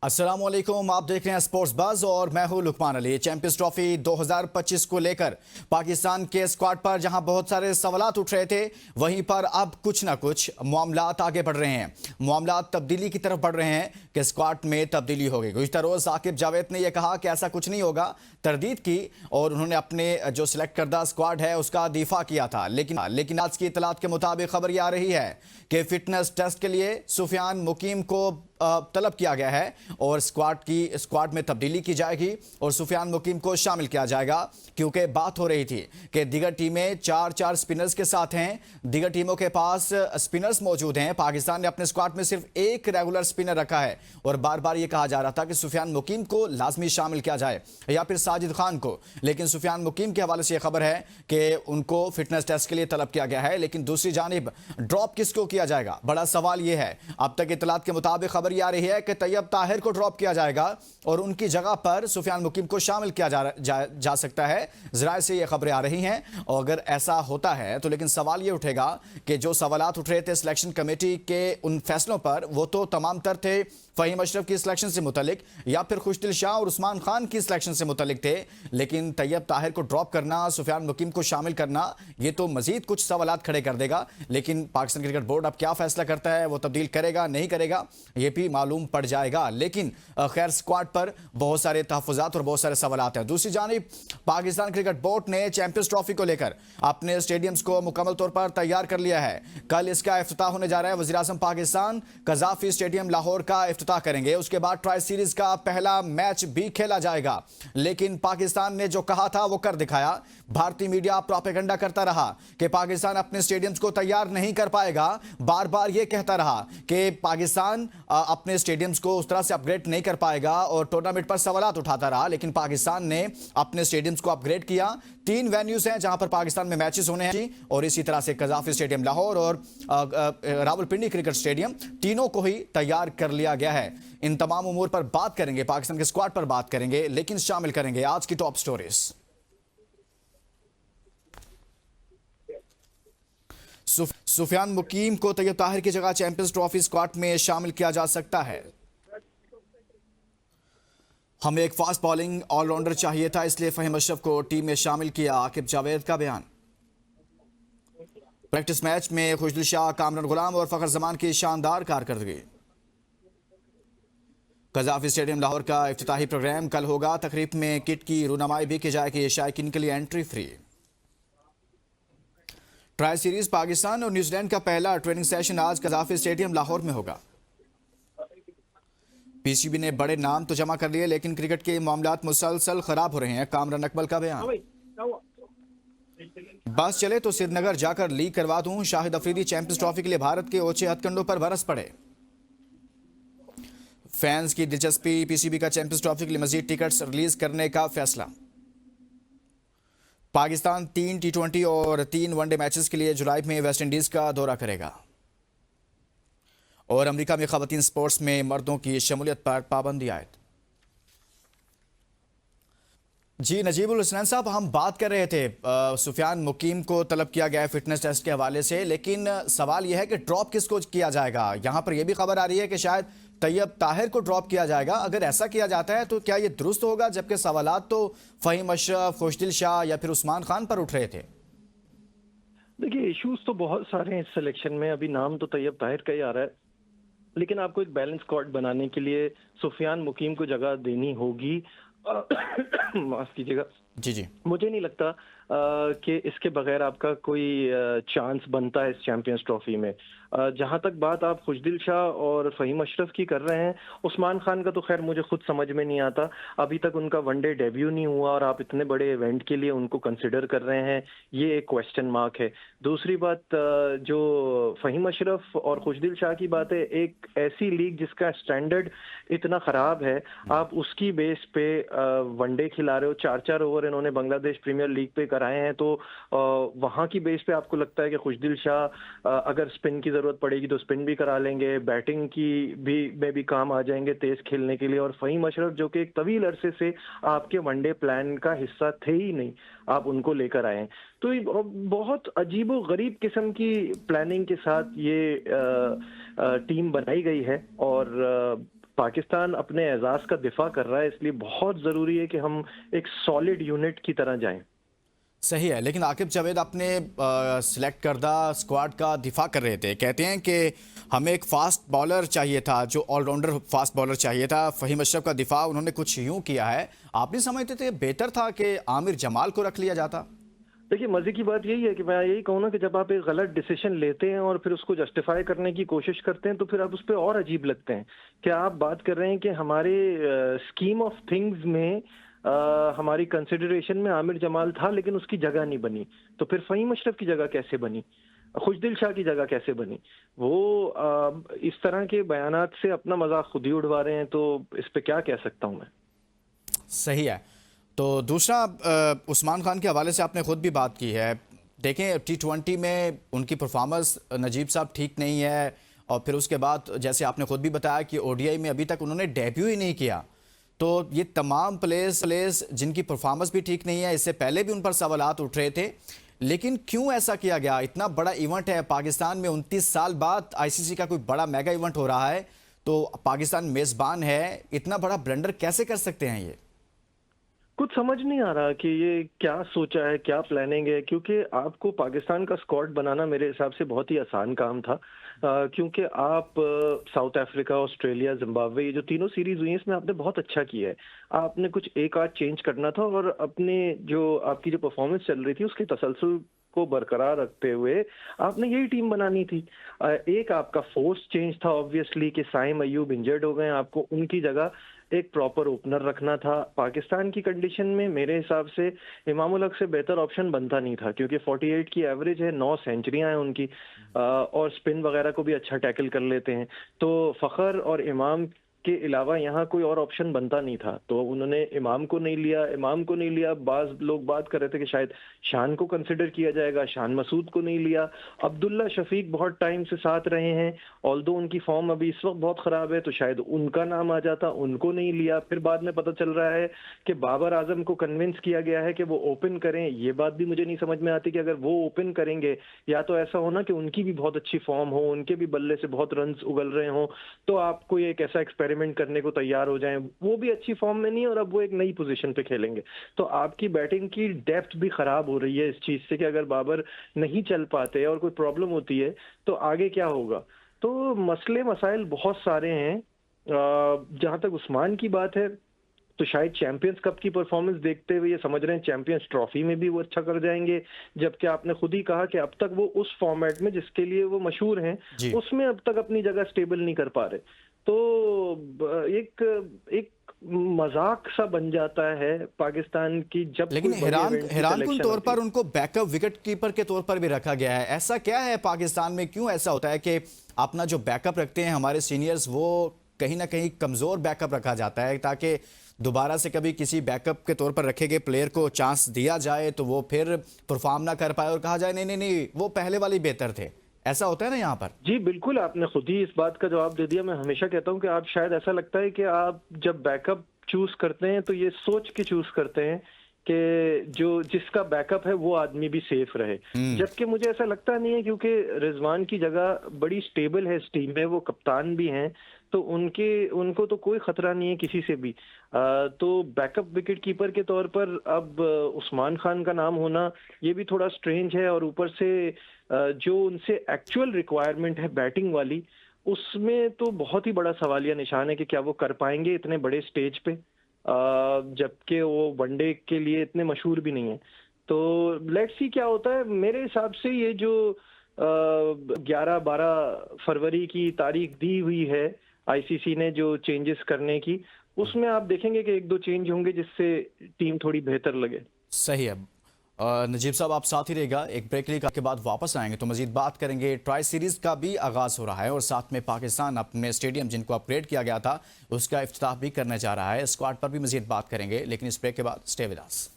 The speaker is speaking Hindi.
अस्सलामुअलैकुम, आप देख रहे हैं स्पोर्ट्स बज़ और मैं हूं लुकमान अली। चैंपियंस ट्रॉफी 2025 को लेकर पाकिस्तान के स्क्वाड पर जहां बहुत सारे सवालात उठ रहे थे, वहीं पर अब कुछ ना कुछ मामलात आगे बढ़ रहे हैं। मामलात तब्दीली की तरफ बढ़ रहे हैं कि स्क्वाड में तब्दीली होगी। गुज़िश्ता रोज़ साकिब जावेद ने यह कहा कि ऐसा कुछ नहीं होगा, तरदीद की, और उन्होंने अपने जो सिलेक्ट करदा स्क्वाड है उसका दिफा किया था। लेकिन आज की इतलात के मुताबिक खबर यह आ रही है कि फिटनेस टेस्ट के लिए सुफियान मुकीम को तलब किया गया है और स्क्वाड में तब्दीली की जाएगी और सुफियान मुकीम को शामिल किया जाएगा, क्योंकि बात हो रही थी कि दीगर टीमें चार स्पिनर्स के साथ हैं, दीगर टीमों के पास स्पिनर्स मौजूद हैं। पाकिस्तान ने अपने स्क्वाड में सिर्फ एक रेगुलर स्पिनर रखा है और बार बार यह कहा जा रहा था कि सुफियान मुकीम को लाजमी शामिल किया जाए या फिर साजिद खान को। लेकिन सुफियान मुकीम के हवाले से यह खबर है कि उनको फिटनेस टेस्ट के लिए तलब किया गया है। लेकिन दूसरी जानिब ड्रॉप किसको किया जाएगा, बड़ा सवाल यह है। अब तक इतलात के मुताबिक खबर आ रही है कि तैयब ताहिर को ड्रॉप किया जाएगा और उनकी जगह पर सुफियान मुकीम को शामिल किया जा सकता है। ज़राए से ये खबरें आ रही हैं और अगर ऐसा होता है तो लेकिन सवाल ये उठेगा कि जो सवालात उठ रहे थे सिलेक्शन कमेटी के उन फैसलों पर, वो तो तमाम तर थे फ़हीम अशरफ की सिलेक्शन से मुतलिक या फिर खुशदिल शाह और उस्मान खान की सिलेक्शन से मुतलिक थे। लेकिन तैयब ताहिर को ड्रॉप करना, सुफियान मुकीम को शामिल करना, ये तो मजीद कुछ सवालात खड़े कर देगा। लेकिन पाकिस्तान क्रिकेट बोर्ड अब क्या फैसला करता है, वो तब्दील करेगा नहीं करेगा, ये भी मालूम पड़ जाएगा। लेकिन खैर, स्क्वाड पर बहुत सारे तहफ़्फ़ुज़ात और बहुत सारे सवालात हैं। दूसरी जानिब पाकिस्तान क्रिकेट बोर्ड ने चैंपियंस ट्रॉफी को लेकर अपने स्टेडियम्स को मुकम्मल तौर पर तैयार कर लिया है। कल इसका इफ्तिताह होने जा रहा है। वज़ीर आज़म पाकिस्तान कज़ाफ़ी स्टेडियम लाहौर का इफ्तिताह करेंगे। उसके बाद ट्राई सीरीज का पहला मैच भी खेला जाएगा। लेकिन पाकिस्तान ने जो कहा था वो कर दिखाया। भारतीय मीडिया प्रोपेगेंडा करता रहा कि पाकिस्तान अपने स्टेडियम्स को तैयार नहीं कर पाएगा। बार बार ये कहता रहा कि पाकिस्तान अपने स्टेडियम्स को उस तरह से अपग्रेड नहीं कर पाएगा और टूर्नामेंट पर सवालात उठाता रहा। लेकिन पाकिस्तान ने अपने स्टेडियम्स को अपग्रेड किया। 3 वेन्यूज हैं जहां पर पाकिस्तान में मैचेस होने हैं और इसी तरह से कज़ाफ़ी स्टेडियम लाहौर और रावलपिंडी क्रिकेट स्टेडियम, तीनों को ही तैयार कर लिया गया है। इन तमाम उमूर पर बात करेंगे, पाकिस्तान के स्क्वाड पर बात करेंगे, लेकिन शामिल करेंगे आज की टॉप स्टोरीज। सुफियान मुकीम को तैयब ताहिर की जगह चैंपियंस ट्रॉफी स्क्वाड में शामिल किया जा सकता है। हमें एक फास्ट बॉलिंग ऑलराउंडर चाहिए था, इसलिए फ़हीम अशरफ को टीम में शामिल किया। आकिब जावेद का बयान। प्रैक्टिस मैच में खुशदिल शाह, कामरान गुलाम और फ़खर जमान की शानदार कारकर्दगी। कज़ाफ़ी स्टेडियम लाहौर का इफ्तिताही प्रोग्राम कल होगा। तकरीब में किट की रूनमाई भी की जाएगी। शायकीन के लिए entry free. Tri series Pakistan और न्यूजीलैंड का पहला ट्रेनिंग सेशन आज कज़ाफ़ी स्टेडियम लाहौर में होगा। पीसीबी ने बड़े नाम तो जमा कर लिए, लेकिन क्रिकेट के मामलात मुसलसल खराब हो रहे हैं। कामरान अकमल का बयान। बस चले तो श्रीनगर जाकर लीक करवा दूं। शाहिद अफरीदी चैंपियंस ट्रॉफी के लिए भारत के ओछे हथकंडों पर बरस पड़े। फैंस की दिलचस्पी। पीसीबी का चैंपियंस ट्रॉफी के लिए मजीद टिकट्स रिलीज करने का फैसला। पाकिस्तान 3 T20 और 3 वनडे मैचेस के लिए जुलाई में वेस्ट इंडीज का दौरा करेगा। और अमेरिका में ख़वातीन स्पोर्ट्स में मर्दों की शमूलियत पर पाबंदी आयद। जी नजीबुल हुसैन साहब, हम बात कर रहे थे सुफियान मुकीम को तलब किया गया है फिटनेस टेस्ट के हवाले से, लेकिन सवाल यह है कि ड्रॉप किसको किया जाएगा। यहां पर यह भी खबर आ रही है कि शायद तैयब ताहिर को ड्रॉप किया जाएगा। अगर ऐसा किया जाता है तो क्या यह दुरुस्त होगा, जबकि सवालात तो फ़हीम अशरफ, खुशदिल शाह या फिर उस्मान खान पर उठ रहे थे। देखिए, इश्यूज तो बहुत सारे हैं इस सिलेक्शन में। अभी नाम तो तैयब ताहिर का ही आ रहा है, लेकिन आपको एक बैलेंस स्क्वाड बनाने के लिए सुफियान मुकीम को जगह देनी होगी। माफ कीजिएगा जी। मुझे नहीं लगता कि इसके बगैर आपका कोई चांस बनता है इस चैंपियंस ट्रॉफी में। जहां तक बात आप खुशदिल शाह और फ़हीम अशरफ की कर रहे हैं, उस्मान खान का तो खैर मुझे खुद समझ में नहीं आता। अभी तक उनका वनडे डेब्यू नहीं हुआ और आप इतने बड़े इवेंट के लिए उनको कंसिडर कर रहे हैं, ये एक क्वेश्चन मार्क है। दूसरी बात, जो फ़हीम अशरफ और खुशदिल शाह की बात है, एक ऐसी लीग जिसका स्टैंडर्ड इतना ख़राब है, आप उसकी बेस पे वनडे खिला रहे हो। 4-4 ओवर इन्होंने बांग्लादेश प्रीमियर लीग पे कराए हैं, तो वहाँ की बेस पे आपको लगता है कि खुशदिल शाह अगर स्पिन की जरूरत पड़ेगी तो स्पिन भी करा लेंगे, बैटिंग की भी में भी काम आ जाएंगे तेज खेलने के लिए। और फ़हीम अशरफ जो कि एक तवील अरसे से आपके वनडे प्लान का हिस्सा थे ही नहीं, आप उनको लेकर आए हैं। तो बहुत अजीबो गरीब किस्म की प्लानिंग के साथ ये टीम बनाई गई है और पाकिस्तान अपने एजाज का दिफा कर रहा है, इसलिए बहुत ज़रूरी है कि हम एक सॉलिड यूनिट की तरह जाएं। सही है, लेकिन आकिब जावेद अपने सिलेक्ट करदा स्क्वाड का दिफा कर रहे थे। कहते हैं कि हमें एक फास्ट बॉलर चाहिए था, जो ऑलराउंडर फास्ट बॉलर चाहिए था। फ़हीम अशरफ का दिफा उन्होंने कुछ यूं किया है। आप नहीं समझते थे बेहतर था कि आमिर जमाल को रख लिया जाता? देखिए, मजे की बात यही है कि मैं यही कहूँ ना कि जब आप एक गलत डिसीजन लेते हैं और फिर उसको जस्टिफाई करने की कोशिश करते हैं, तो फिर आप उस पर और अजीब लगते हैं। क्या आप बात कर रहे हैं कि हमारे स्कीम ऑफ थिंग्स में हमारी कंसिडरेशन में आमिर जमाल था, लेकिन उसकी जगह नहीं बनी। तो फिर फ़हीम अशरफ की जगह कैसे बनी? खुशदिल शाह की जगह कैसे बनी? वो इस तरह के बयानात से अपना मजाक खुद ही उड़वा रहे हैं, तो इस पे क्या कह सकता हूँ मैं। सही है। तो दूसरा, उस्मान खान के हवाले से आपने खुद भी बात की है। देखें, T20 में उनकी परफॉर्मेंस नजीब साहब ठीक नहीं है, और फिर उसके बाद जैसे आपने खुद भी बताया कि ODI में अभी तक उन्होंने डेब्यू ही नहीं किया। तो ये तमाम प्लेयर्स जिनकी परफॉर्मेंस भी ठीक नहीं है, इससे पहले भी उन पर सवालात उठ रहे थे। लेकिन क्यों ऐसा किया गया? इतना बड़ा इवेंट है पाकिस्तान में, 29 साल बाद ICC का कोई बड़ा मेगा इवेंट हो रहा है, तो पाकिस्तान मेज़बान है, इतना बड़ा ब्लंडर कैसे कर सकते हैं ये? कुछ समझ नहीं आ रहा कि ये क्या सोचा है, क्या प्लानिंग है, क्योंकि आपको पाकिस्तान का स्क्वाड बनाना मेरे हिसाब से बहुत ही आसान काम था। क्योंकि आप साउथ अफ्रीका, ऑस्ट्रेलिया, जिम्बाब्वे, ये जो तीनों सीरीज हुई हैं, इसमें आपने बहुत अच्छा किया है। आपने कुछ एक आध चेंज करना था और अपने जो आपकी जो परफॉर्मेंस चल रही थी उसकी तसलसल को बरकरार रखते हुए आपने यही टीम बनानी थी। एक आपका फोर्स चेंज था ऑब्वियसली कि साइम अयूब इंजर्ड हो गए, आपको उनकी जगह एक प्रॉपर ओपनर रखना था। पाकिस्तान की कंडीशन में मेरे हिसाब से इमामुल हक से बेहतर ऑप्शन बनता नहीं था, क्योंकि 48 की एवरेज है, 9 सेंचुरियां हैं उनकी, और स्पिन वगैरह को भी अच्छा टैकल कर लेते हैं। तो फखर और इमाम के अलावा यहाँ कोई और ऑप्शन बनता नहीं था, तो उन्होंने इमाम को नहीं लिया। बाज लोग बात कर रहे थे कि शायद शान को कंसिडर किया जाएगा, शान मसूद को नहीं लिया। अब्दुल्ला शफीक बहुत टाइम से साथ रहे हैं, ऑल्दो उनकी फॉर्म अभी इस वक्त बहुत खराब है, तो शायद उनका नाम आ जाता, उनको नहीं लिया। फिर बाद में पता चल रहा है कि बाबर आजम को कन्विंस किया गया है कि वो ओपन करें। ये बात भी मुझे नहीं समझ में आती कि अगर वो ओपन करेंगे, या तो ऐसा होना कि उनकी भी बहुत अच्छी फॉर्म हो, उनके भी बल्ले से बहुत रन उगल रहे हों, तो आप कोई एक ऐसा एक्सपेरिमेंट करने को तैयार हो जाएं। वो भी अच्छी फॉर्म में नहीं है और अब वो एक नई पोजीशन पे खेलेंगे, तो आपकी बैटिंग की डेप्थ भी खराब हो रही है इस चीज से कि अगर बाबर नहीं चल पाते और कोई प्रॉब्लम होती है तो आगे क्या होगा। तो मसले मसाइल बहुत सारे हैं। जहां तक उस्मान की बात है, तो शायद चैंपियंस कप की परफॉर्मेंस देखते हुए ये समझ रहे हैं चैंपियंस ट्रॉफी में भी वो अच्छा कर जाएंगे, जबकि आपने खुद ही कहा कि अब तक वो उस फॉर्मेट में जिसके लिए वो मशहूर हैं उसमें अब तक अपनी जगह स्टेबल नहीं कर पा रहे। तो एक मजाक सा बन जाता है पाकिस्तान की जब। लेकिन हैरानकुन तौर पर उनको बैकअप विकेट कीपर के तौर पर भी रखा गया है। ऐसा क्या है पाकिस्तान में, क्यों ऐसा होता है कि अपना जो बैकअप रखते हैं हमारे सीनियर्स, वो कहीं ना कहीं कमजोर बैकअप रखा जाता है, ताकि दोबारा से कभी किसी बैकअप के तौर पर रखे गए प्लेयर को चांस दिया जाए तो वो फिर परफॉर्म ना कर पाए और कहा जाए नहीं नहीं वो पहले वाले बेहतर थे। ऐसा होता है ना यहाँ पर? जी बिल्कुल, आपने खुद ही इस बात का जवाब दे दिया। मैं हमेशा कहता हूँ कि आप शायद ऐसा लगता है कि आप जब बैकअप चूज करते हैं तो ये सोच के चूज करते हैं कि जो जिसका बैकअप है वो आदमी भी सेफ रहे, जबकि मुझे ऐसा लगता नहीं है, क्योंकि रिजवान की जगह बड़ी स्टेबल है इस टीम में, वो कप्तान भी हैं, तो उनको तो कोई खतरा नहीं है किसी से भी। तो बैकअप विकेट कीपर के तौर पर अब उस्मान खान का नाम होना ये भी थोड़ा स्ट्रेंज है, और ऊपर से जो उनसे एक्चुअल रिक्वायरमेंट है बैटिंग वाली, उसमें तो बहुत ही बड़ा सवालिया निशान है कि क्या वो कर पाएंगे इतने बड़े स्टेज पे, जबकि वो वनडे के लिए इतने मशहूर भी नहीं है। तो लेट्स सी क्या होता है। मेरे हिसाब से ये जो 11-12 फरवरी की तारीख दी हुई है ICC ने जो चेंजेस करने की, उसमें आप देखेंगे कि 1-2 चेंज होंगे जिससे टीम थोड़ी बेहतर लगे। सही है। नजीब साहब आप साथ ही रहेगा, एक ब्रेक के बाद वापस आएंगे तो मजीद बात करेंगे। ट्राई सीरीज का भी आगाज हो रहा है और साथ में पाकिस्तान अपने स्टेडियम जिनको अपग्रेड किया गया था उसका इफ्तिताह भी करने जा रहा है। स्क्वाड पर भी मजीद बात करेंगे, लेकिन इस ब्रेक के बाद स्टे विद अस।